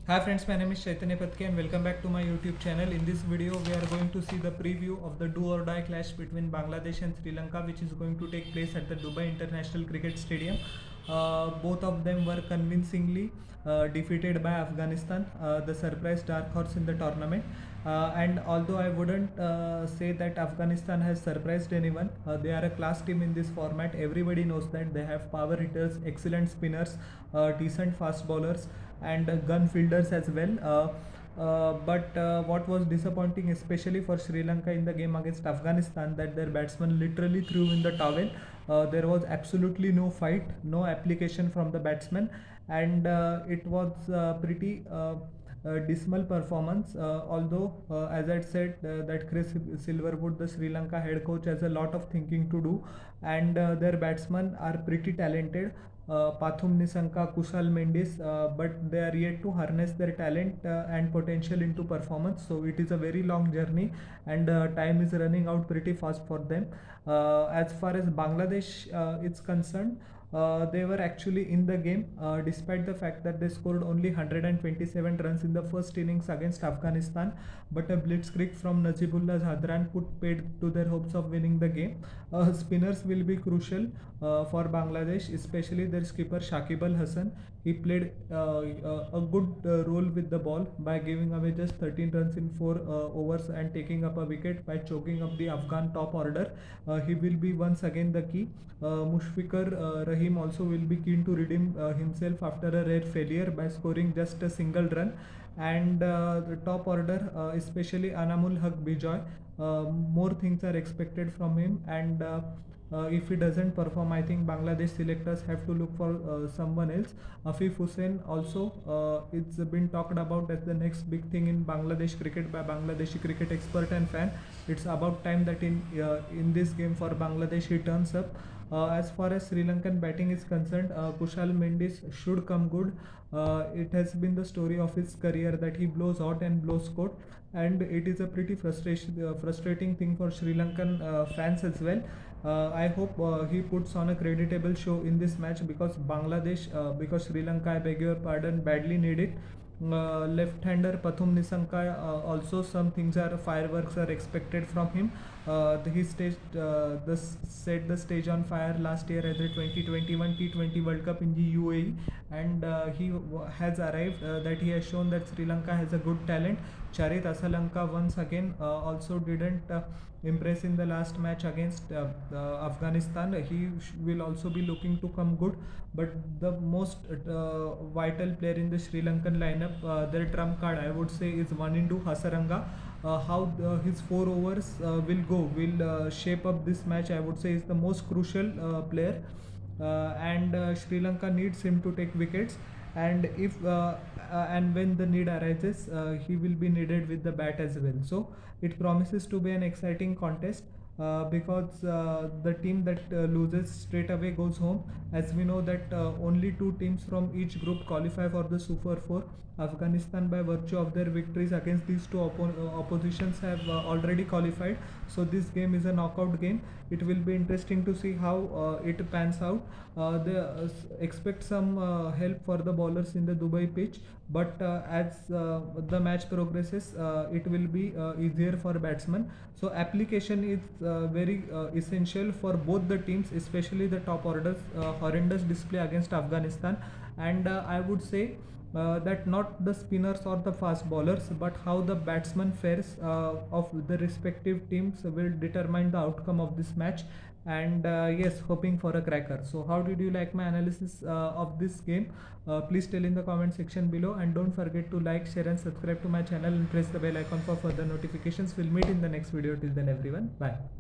Hi friends, my name is Chaitanya Patke and welcome back to my YouTube channel. In this video, we are going to see the preview of the do or die clash between Bangladesh and Sri Lanka, which is going to take place at the Dubai International Cricket Stadium. Both of them were convincingly defeated by Afghanistan, the surprise dark horse in the tournament. And although I wouldn't say that Afghanistan has surprised anyone, they are a class team in this format. Everybody knows that they have power hitters, excellent spinners, decent fast bowlers, and gun fielders as well. But what was disappointing, especially for Sri Lanka in the game against Afghanistan, that their batsmen literally threw in the towel. There was absolutely no fight, no application from the batsmen, and it was pretty dismal performance. Although, as I said, that Chris Silverwood, the Sri Lanka head coach, has a lot of thinking to do, and their batsmen are pretty talented. Pathum Nisanka, Kushal Mendis, but they are yet to harness their talent and potential into performance. So it is a very long journey, and time is running out pretty fast for them. As far as Bangladesh is concerned, they were actually in the game despite the fact that they scored only 127 runs in the first innings against Afghanistan. But a blitzkrieg from Najibullah Zadran put paid to their hopes of winning the game. Spinners will be crucial for Bangladesh, especially their skipper Shakib Al Hasan. He played a good role with the ball by giving away just 13 runs in 4 overs and taking up a wicket by choking up the Afghan top order. He will be once again the key. Mushfiqur Rahim also will be keen to redeem himself after a rare failure by scoring just a single run. And the top order, especially Anamul Haq Bijoy, more things are expected from him, and if he doesn't perform, I think Bangladesh selectors have to look for someone else. Afif Hussain also, it's been talked about as the next big thing in Bangladesh cricket by Bangladeshi cricket expert and fan. It's about time that in this game for Bangladesh he turns up. As far as Sri Lankan batting is concerned, Kushal Mendis should come good. It has been the story of his career that he blows hot and blows cold, and it is a pretty frustrating thing for Sri Lankan fans as well. I hope he puts on a creditable show in this match, because Sri Lanka, I beg your pardon, badly need it. Left-hander Pathum Nisanka, also some things are fireworks are expected from him. He set the stage on fire last year at the 2021 T20 World Cup in the UAE, and he has arrived. That he has shown that Sri Lanka has a good talent. Charit Asalanka once again also didn't impress in the last match against Afghanistan. He will also be looking to come good, but the most vital player in the Sri Lankan lineup, their trump card, I would say, is Wanindu Hasaranga. How his 4 overs will shape up this match, I would say, is the most crucial player. And Sri Lanka needs him to take wickets, and if and when the need arises, he will be needed with the bat as well. So it promises to be an exciting contest, because the team that loses straight away goes home. As we know that only two teams from each group qualify for the Super 4. Afghanistan, by virtue of their victories against these two oppositions, have already qualified. So this game is a knockout game. It will be interesting to see how it pans out. They expect some help for the bowlers in the Dubai pitch, but as the match progresses, it will be easier for batsmen. So application is very essential for both the teams, especially the top orders. Horrendous display against Afghanistan, and I would say that not the spinners or the fast bowlers, but how the batsman fares of the respective teams will determine the outcome of this match. And yes, hoping for a cracker. So how did you like my analysis of this game? Please tell in the comment section below, and don't forget to like, share and subscribe to my channel and press the bell icon for further notifications. We'll meet in the next video. Till then everyone, bye.